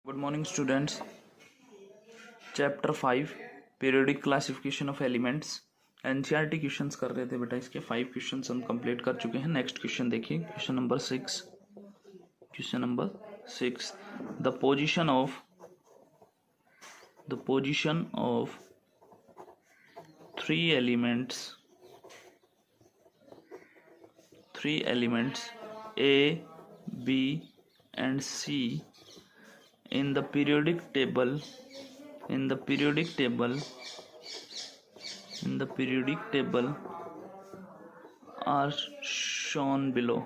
Good morning students. Chapter 5 periodic classification of elements NCERT questions कर रहे थे बेटा। इसके 5 क्वेश्चंस हम कंप्लीट कर चुके हैं। नेक्स्ट क्वेश्चन देखिए, question number 6। The position of three elements A, B and C in the periodic table are shown below.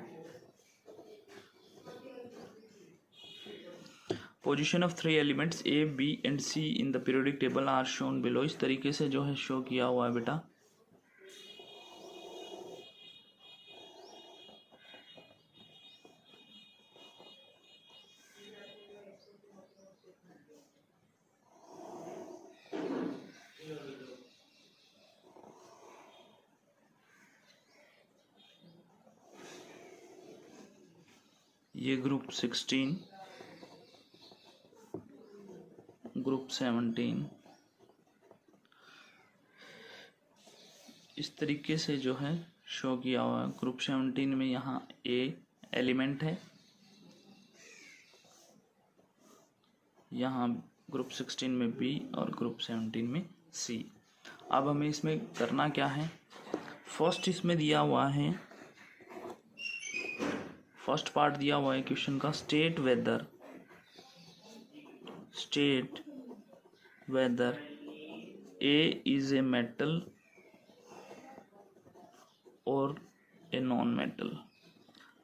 Position of three elements A, B and C in the periodic table are shown below. इस तरीके से जो है show किया हुआ है बेटा। ये ग्रुप 16, ग्रुप 17 इस तरीके से जो है शो किया हुआ है। ग्रुप 17 में यहाँ A एलिमेंट है, यहाँ ग्रुप 16 में B और ग्रुप 17 में C। अब हमें इसमें करना क्या है? फर्स्ट इसमें दिया हुआ है, फर्स्ट पार्ट दिया हुआ है क्वेश्चन का, state whether A is a metal और ए नॉन मेटल।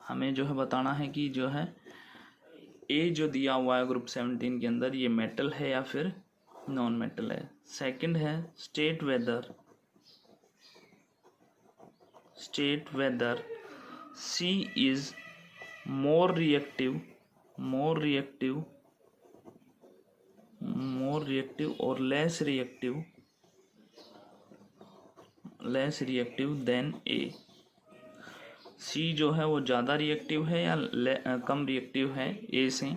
हमें जो है बताना है कि जो है A जो दिया हुआ है ग्रुप 17 के अंदर, ये मेटल है या फिर नॉन मेटल है। सेकंड है state whether C is more reactive or less reactive than A। C जो है वो ज़्यादा रिएक्टिव है या कम रिएक्टिव है A से।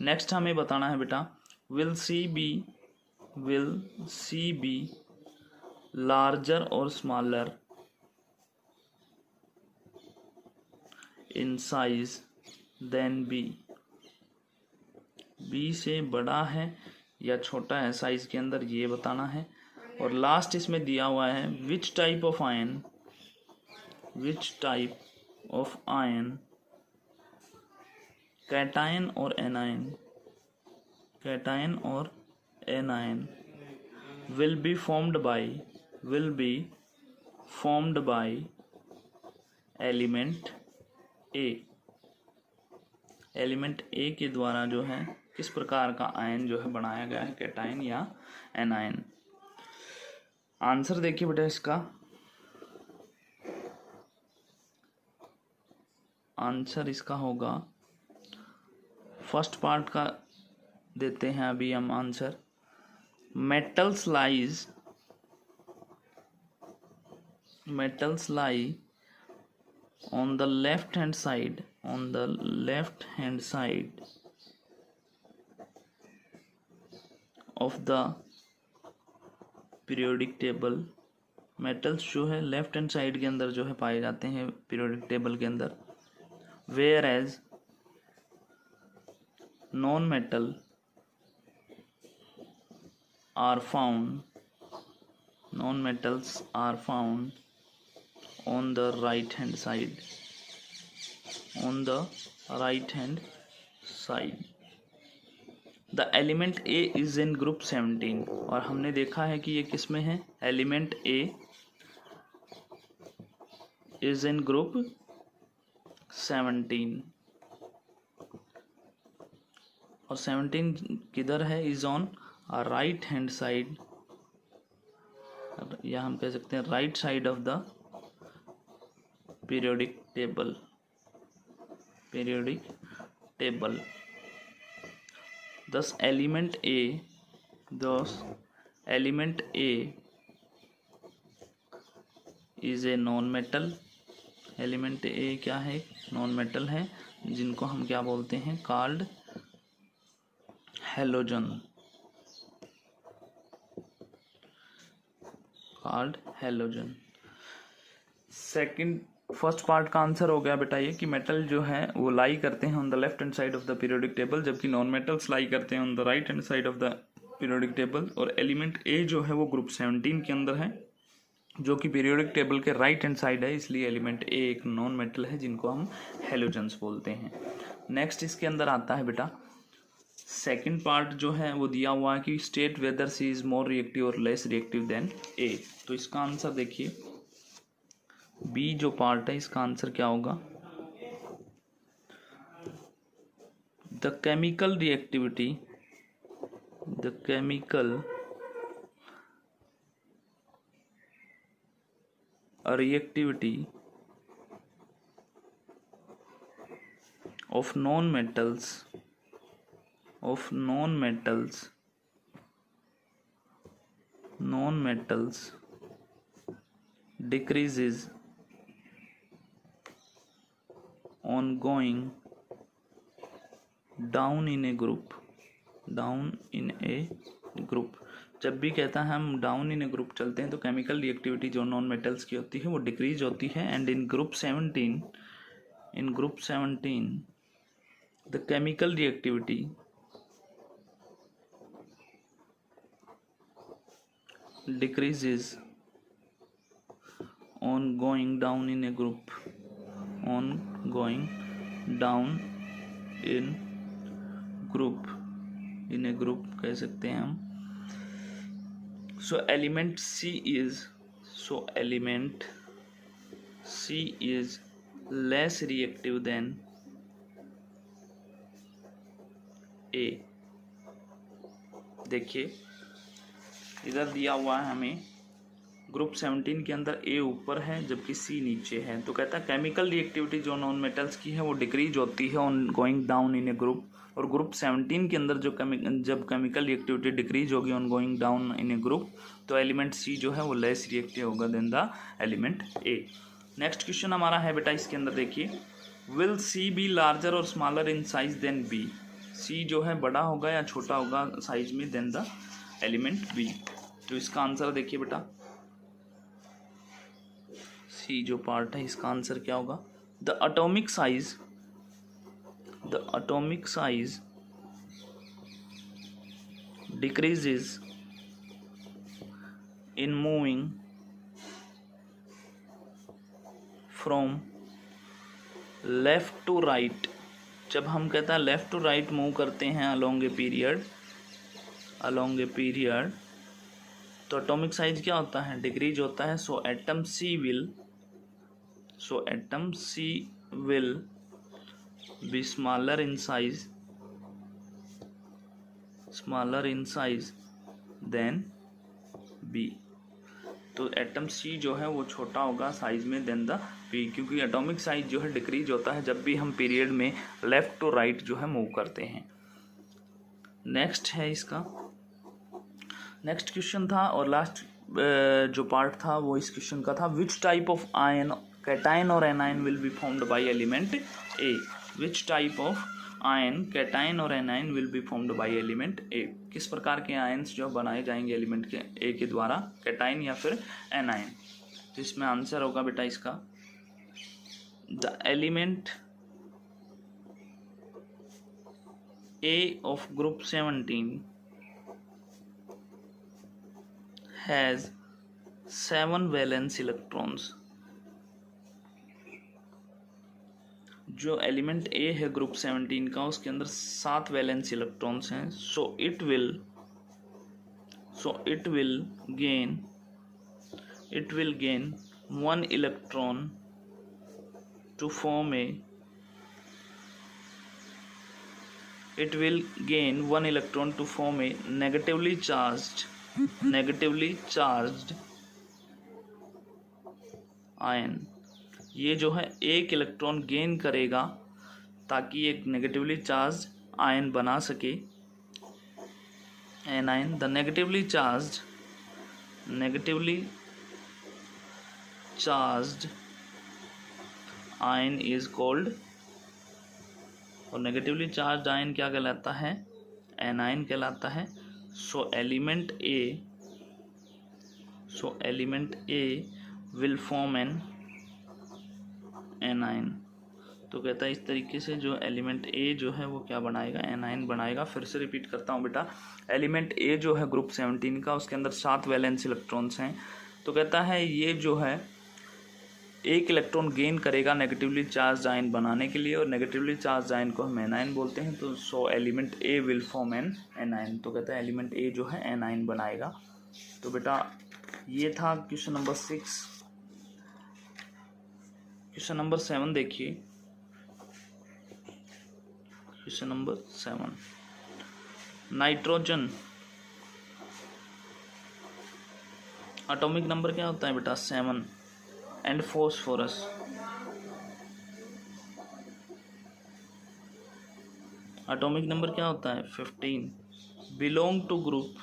नेक्स्ट हमें बताना है बेटा, will C be larger or smaller in size than B। B से बड़ा है या छोटा है साइज के अंदर, ये बताना है। और लास्ट इसमें दिया हुआ है which type of ion cation और anion will be formed by element A के द्वारा जो है किस प्रकार का आयन जो है बनाया गया है, कैटायन या एनायन। आंसर देखिए बेटा, इसका आंसर इसका होगा, फर्स्ट पार्ट का देते हैं अभी हम answer. Metals lie on the left hand side of the periodic table। Metals जो है लेफ्ट हैंड साइड के अंदर जो है पाए जाते हैं पीरियोडिक टेबल के अंदर। Whereas non metal are found on the right hand side। The element A is in group 17। और हमने देखा है कि ये किस में है, element A is in group 17 और 17 किधर है, is on right hand side, या हम कह सकते हैं right side of the periodic table। thus element A is a non-metal। Element A क्या है, नॉन मेटल है, जिनको हम क्या बोलते हैं, called halogen, called halogen. Second first part का आंसर हो गया बेटा ये कि मेटल जो है वो लाई करते हैं on the left hand side of the periodic table, जबकि नॉन मेटल्स लाई करते हैं on the right hand side of the periodic table. और एलिमेंट ए जो है वो ग्रुप 17 के अंदर है, जो कि पीरियोडिक टेबल के राइट हैंड साइड है, इसलिए एलिमेंट ए एक नॉन मेटल है जिनको हम हेलोजेंस बोलते हैं. नेक्स्ट इसके अंदर आता है बेटा सेकंड पार्ट जो है वो दिया हुआ है कि state whether C is more reactive और लेस रिएक्टिव देन ए. तो इसका आंसर देखिए बी जो पार्ट है इसका आंसर क्या होगा, the chemical reactivity of non metals decreases on going down in a group. जब भी कहता है हम डाउन इन ए ग्रुप चलते हैं तो केमिकल रिएक्टिविटी जो नॉन मेटल्स की होती है वो डिक्रीज होती है. And in group 17 the chemical reactivity decreases on going down in a group, in a group कह सकते हैं हम. So element C is less reactive than A. देखिए इधर दिया हुआ है हमें ग्रुप 17 के अंदर ए ऊपर है जबकि सी नीचे है. तो कहता है केमिकल रिएक्टिविटी जो नॉन मेटल्स की है वो डिक्रीज होती है on going down in a group, और ग्रुप 17 के अंदर जब केमिकल रिएक्टिविटी डिक्रीज होगी on going down in a group तो एलिमेंट सी जो है वो लेस रिएक्टिव होगा than the element A. Next question हमारा है बेटा इसके अंदर देखिए, विल सी बी लार्जर और smaller in size than B. C जो है बड़ा होगा या छोटा होगा साइज में देन द एलिमेंट बी. तो इसका आंसर देखिए बेटा सी जो पार्ट है इसका आंसर क्या होगा, the atomic size decreases in moving from left to right. जब हम कहते हैं लेफ्ट टू राइट मूव करते हैं अलोंग ए पीरियड तो एटॉमिक साइज क्या होता है, डिक्रीज होता है. So atom C will be smaller in size than B. तो एटम सी जो है वो छोटा होगा साइज में देन द बी, क्योंकि एटॉमिक साइज जो है डिक्रीज होता है जब भी हम पीरियड में लेफ्ट टू राइट जो है मूव करते हैं. नेक्स्ट है इसका नेक्स्ट क्वेश्चन था और लास्ट जो पार्ट था वो इस क्वेश्चन का था, which type of ion cation और anion will be formed by element A. Which type of ion cation और anion will be formed by element A. किस प्रकार के आयन्स जो बनाए जाएंगे एलिमेंट के ए के द्वारा, कैटाइन या फिर एनाइन. तो इसमें आंसर होगा बेटा इसका, the element A of group 17 has 7 valence electrons. जो एलिमेंट ए है ग्रुप 17 का उसके अंदर 7 वैलेंस इलेक्ट्रॉन्स हैं. So it will gain 1 electron to form a negatively charged ion. ये जो है एक इलेक्ट्रॉन गेन करेगा ताकि एक नेगेटिवली चार्ज आयन बना सके anion. The negatively charged ion is called, और नेगेटिवली चार्ज्ड आयन क्या कहलाता है, एनाइन कहलाता है। So element A will form an anion. तो कहता है इस तरीके से जो एलिमेंट ए जो है वो क्या बनाएगा, एनाइन बनाएगा। फिर से रिपीट करता हूँ बेटा, एलिमेंट ए जो है ग्रुप 17 का, उसके अंदर 7 वैलेंस इलेक्ट्रॉन्स हैं। तो कहता है ये जो है एक इलेक्ट्रॉन गेन करेगा नेगेटिवली चार्ज आयन बनाने के लिए, और नेगेटिवली चार्ज आयन को हम एनाइन बोलते हैं। तो so element A will form an anion. तो कहता है एलिमेंट ए जो है एनाइन बनाएगा। तो बेटा ये था क्वेश्चन नंबर 6। क्वेश्चन नंबर 7 देखिए। Question number 7, nitrogen atomic number क्या होता है बेटा, 7, एंड फॉस्फोरस एटॉमिक नंबर क्या होता है, 15, belong to group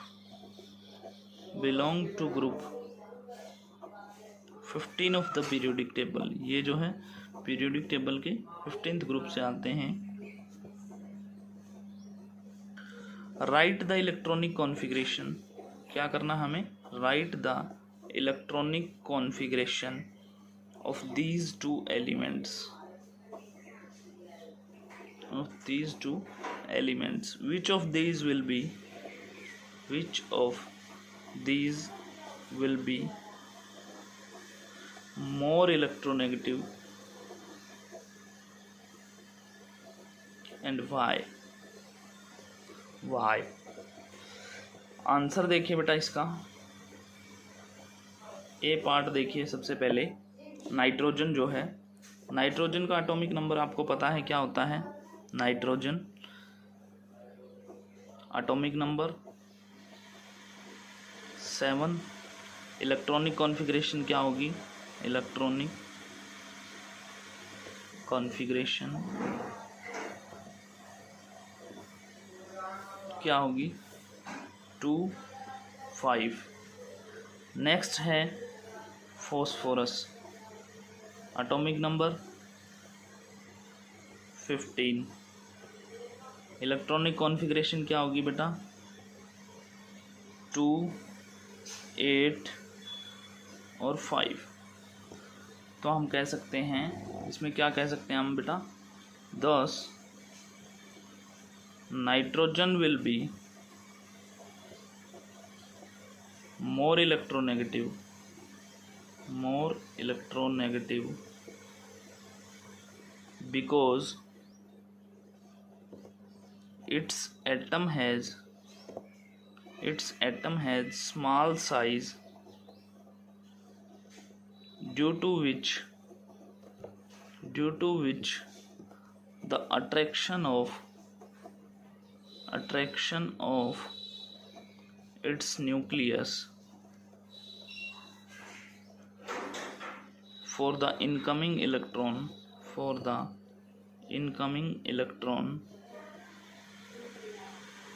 15 of the periodic table. ये जो है पीरियोडिक टेबल के 15th ग्रुप से आते हैं। राइट द इलेक्ट्रॉनिक कॉन्फ़िगरेशन, क्या करना हमें, right the electronic configuration of these two elements, which of these will be more electronegative and why। Answer देखिए बेटा इसका, ए पार्ट देखिए। सबसे पहले नाइट्रोजन जो है, नाइट्रोजन का एटॉमिक नंबर आपको पता है क्या होता है, nitrogen atomic number 7। Electronic configuration क्या होगी, इलेक्ट्रॉनिक कॉन्फ़िगरेशन क्या होगी, 2, 5। नेक्स्ट है phosphorus, atomic number 15। Electronic configuration क्या होगी बेटा, 2, 8 और 5। तो हम कह सकते हैं इसमें, क्या कह सकते हैं हम बेटा, 10 nitrogen will be more electronegative because its atom has small size, due to which the attraction of its nucleus for the incoming electron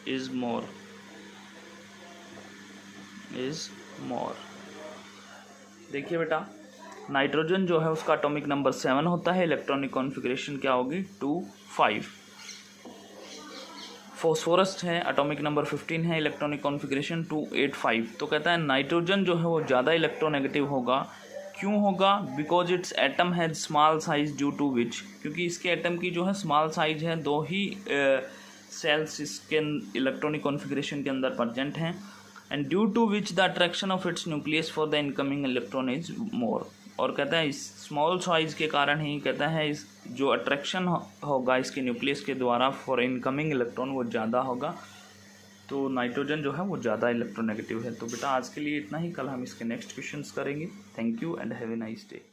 is more। देखिए बेटा, नाइट्रोजन जो है उसका एटॉमिक नंबर 7 होता है, इलेक्ट्रॉनिक कॉन्फ़िगरेशन क्या होगी, 2, 5। फॉस्फोरस है, एटॉमिक नंबर 15 है, इलेक्ट्रॉनिक कॉन्फ़िगरेशन 2, 8, 5। तो कहता है नाइट्रोजन जो है वो ज़्यादा इलेक्ट्रोनेगेटिव होगा। क्यों होगा, because its atom has small size, due to which, क्योंकि इसके एटम की जो है स्मॉल साइज है, 2 ही सेल्स इसके इलेक्ट्रॉनिक कॉन्फ़िगरेशन के अंदर प्रेजेंट हैं, and due to which the attraction of its nucleus for the incoming electron is more. और कहता है इस स्मॉल साइज के कारण ही कहता है इस जो अट्रैक्शन होगा इसके न्यूक्लियस के द्वारा फॉर इनकमिंग इलेक्ट्रॉन वो ज़्यादा होगा। तो नाइट्रोजन जो है वो ज़्यादा इलेक्ट्रोनेगेटिव है। तो बेटा आज के लिए इतना ही, कल हम इसके नेक्स्ट क्वेश्चंस करेंगे। Thank you and have a nice day.